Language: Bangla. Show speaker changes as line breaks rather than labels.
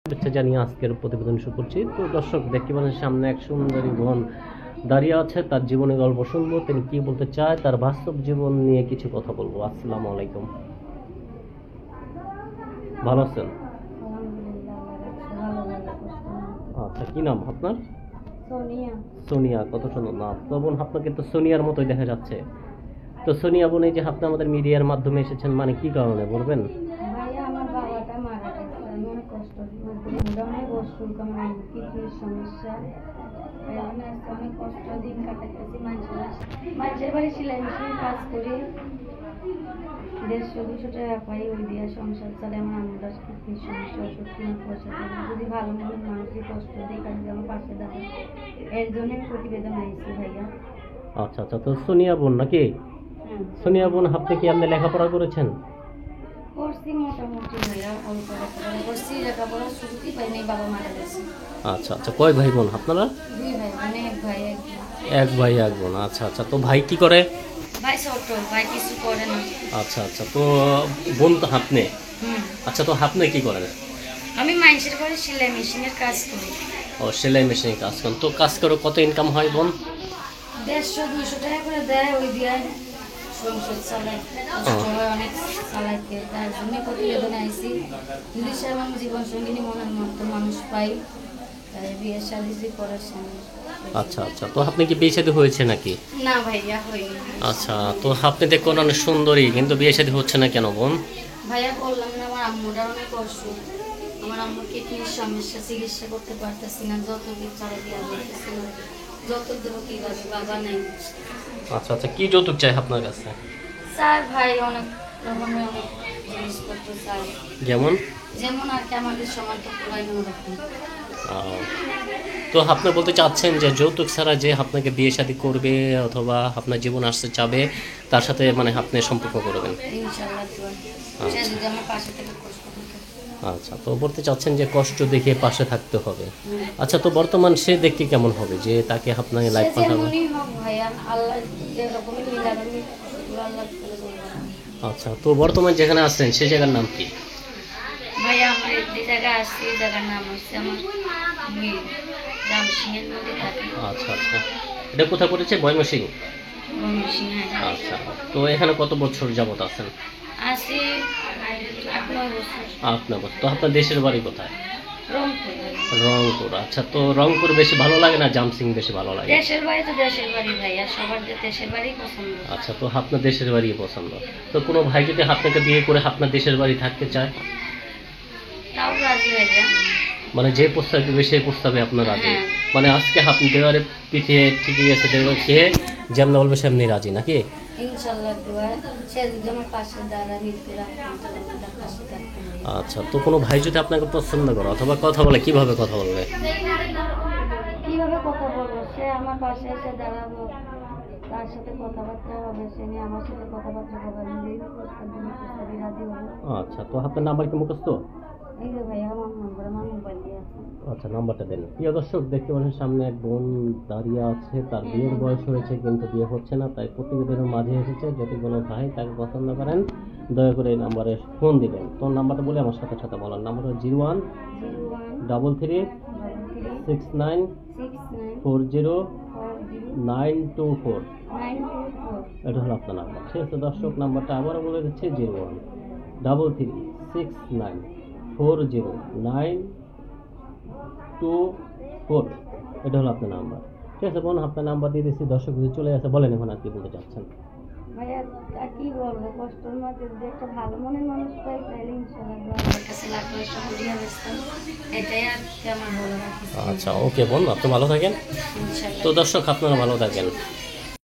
শুভেচ্ছা জানিয়ে আজকের প্রতিবেদন শুরু করছি। তো দর্শক দেখতে পাচ্ছেন সামনে এক সুন্দরী বোন দাঁড়িয়ে আছে, তার জীবনের গল্প শুনবো, তিনি কি বলতে চায়, তার বাস্তব জীবন নিয়ে কিছু কথা বলবো। আসসালামু আলাইকুম, ভালো আছেন? আচ্ছা, কি নাম আপনার?
সোনিয়া।
সোনিয়া, কত সুন্দর নাম। তো বোন, আপনাকে তো সোনিয়ার মতোই দেখা যাচ্ছে। তো সোনিয়া বোন, এই যে আপনি আমাদের মিডিয়ার মাধ্যমে এসেছেন, মানে কি কারণে বলবেন?
ভাইয়া, আমার বাবাটা মারা গেছে, আমি অনেক কষ্ট অনেক অসুখ, আমার কিডনির সমস্যা, অনেক কষ্ট দিন কাটাতেছি। মানুষের বাড়ি সেলাই মেশিন কাজ করি, 150-200 টাকা পাই, ওই দিয়ে সংসার চলে। আমার আম্মুটার কিডনির সমস্যা, ওষুধ কিনে পয়সা দেয় না। যদি ভালো মনে মানুষের কষ্ট দিই, কারণ আমার পাশে দাঁড়ায়, এর জন্য প্রতিবেদন আইছি ভাইয়া।
আচ্ছা আচ্ছা, তো সোনিয়া বোন নাকি? সোনিয়া বোন, আপনি কি আপনি লেখাপড়া করেছেন?
করছি মোটামুটি ভাইয়া, অল্প লেখাপড়া করছি, লেখাপড়া শুরুতেই পাই নাই, বাবা মারা গেছে।
আচ্ছা আচ্ছা, কয় ভাই বোন আপনারা?
2 ভাই, মানে এক ভাই এক বোন।
এক ভাই এক বোন। আচ্ছা আচ্ছা, তো ভাই কি করে?
ভাই ছোট, ভাই কিছু করে না।
আচ্ছা আচ্ছা, তো বোন তো আপনি। আচ্ছা, তো আপনি কি করেন?
আমি মানুষের বাড়ি সেলাই মেশিনের কাজ করি।
ও, সেলাই মেশিনে কাজ করেন। তো কাজ করে কত ইনকাম হয় বোন?
150-200 টাকা করে দেয়, ওই দিয়ে সংসার চালায়। কষ্ট হয় অনেক চালাইতে, তার জন্য প্রতিবেদনে আইসি। যদি সে আমার জীবন সঙ্গিনী মনের মতো মানুষ পাই, তাই বিয়ে শাদী যে করার সামনে।
আচ্ছা আচ্ছা, তো আপনি কি বিয়ে শাদী হয়েছে নাকি?
না ভাইয়া, হয়নি।
আচ্ছা, তো আপনি দেখুন অনেক সুন্দরী, কিন্তু বিয়ে শাদী হচ্ছে না কেন বোন?
ভাইয়া বললাম না, আমার আম্মুটা অনেক অসুখ, আমার আম্মুর কিডনির সমস্যা, চিকিৎসা করতে পারতেছি না, যত কি চালাই দেওয়া যাইতেছে না, যত দেবো কি লাগে, বাবা নেই।
আচ্ছা আচ্ছা, কি যৌতুক চাই আপনার কাছে?
স্যার ভাই অনেক রকমের অনেক জিনিসপত্র চাই,
যেমন?
যেমন আর কি আমাদের সমাজ তো পুরাই ওরকম।
আহ, তো আপনি বলতে চাচ্ছেন যে যৌতুক ছাড়া যে আপনাকে বিয়ে শাদী করবে অথবা আপনার জীবন আসতে চাবে, তার সাথে মানে আপনি সম্পর্ক করবেন?
ইনশাল্লাহ দোয়া, সে যদি আমার পাশে থেকে কষ্ট করতে।
আচ্ছা, তো বলতে চাচ্ছেন যে কষ্ট দেখে পাশে থাকতে হবে। আচ্ছা, তো বর্তমান সে দেখতে কেমন হবে যে তাকে আপনাকে লাইফ
সে
পাঠাবে?
যেমনই হোক ভাইয়া, আল্লাহ যেরকমই মিলাবেন, আল্লাহ করে বলবেন।
আচ্ছা, তো বর্তমান যেখানে আছেন সেই জায়গার নাম কি?
ভাইয়া, আমার যে জায়গায় আসছি, এই জায়গার নাম হচ্ছে আমার মিল, রামসিংহের মধ্যে থাকি।
আচ্ছা আচ্ছা, এটা কোথায় পড়েছে? ময়মনসিংহ।
ময়মনসিংহ, হ্যাঁ।
আচ্ছা, তো এখানে কত বছর যাবত আছেন?
আসি 8-9 বছর।
আপনার বছর। তো আপনার দেশের বাড়ি কোথায়?
রংপুর।
রংপুর। আচ্ছা, তো রংপুর বেশি ভালো লাগে না জামসিং বেশি ভালো লাগে?
দেশের বাড়ি তো দেশের বাড়ি ভাইয়া, সবার যে দেশের বাড়ি পছন্দ।
আচ্ছা, তো আপনার দেশের বাড়ি পছন্দ। তো কোনো ভাই যদি আপনাকে বিয়ে করে আপনার দেশের বাড়ি থাকতে চায়,
তাও রাজি ভাইয়া।
মানে যে প্রস্তাব দেবে সেই প্রস্তাবে আপনার রাজি?
হ্যাঁ।
মানে আজকে আপনি দেওয়ারে পিছিয়ে ঠিকই আছে, দেওয়ার খেয়ে যেমন বলবে সেমনি রাজি নাকি?
ইনশাল্লাহ দোয়া, সে যদি আমার পাশে দাঁড়া, মৃত্যু রাখতে পাশে থাকতে হবে।
আচ্ছা, তো কোনো ভাই যদি আপনাকে পছন্দ করে অথবা কথা বলে, কিভাবে কথা বলবে?
কিভাবে কথা বলবো, সে আমার পাশে এসে দাঁড়াবো, তার সাথে কথাবার্তা হবে, সে নিয়ে আমার সাথে কথাবার্তা হবে, আমি যেই প্রস্তাব দিলে প্রস্তাবে রাজি হবো।
আচ্ছা, তো আপনার নাম্বার কি মুখস্থ?
এই যে ভাইয়া, আমার নম্বর আমার মোবাইল দিয়ে আছে।
আচ্ছা, নাম্বারটা দেন। প্রিয় দর্শক, দেখতে পাচ্ছেন সামনে এক বোন দাঁড়িয়ে আছে, তার বিয়ের বয়স হয়েছে কিন্তু বিয়ে হচ্ছে না, তাই প্রতিবেদনের মাঝে এসেছে। যদি কোনো ভাই তাকে পছন্দ করেন, দয়া করে এই নাম্বারে ফোন দিবেন। তো নাম্বারটা বলে আমার সাথে সাথে বলার নাম্বার হলো 013369400924। এটা হলো আপনার নাম্বার, ঠিক আছে দর্শক? নাম্বারটা আবারও বলে দিচ্ছে 013369400924। এটা হলো আপনার নাম্বার, ঠিক আছে বোন? আপনার নাম্বার দিয়ে দিচ্ছি। দর্শক যদি চলে আসে, বলেন এখন আর কি বলতে চাচ্ছেন?
ভাইয়া, আর কি বলবো, কষ্টের মাঝে যদি একটা ভালো মনের মানুষ পাই, তাহলে ইনশাল্লাহ আমার কাছে লাখ লাখ শুকরিয়া ব্যস্তাম, এটাই আর কি আমার ভালো লাগে।
আচ্ছা, ওকে বোন, আপনি ভালো থাকেন।
ইনশাল্লাহ।
তো দর্শক, আপনারা ভালো থাকেন।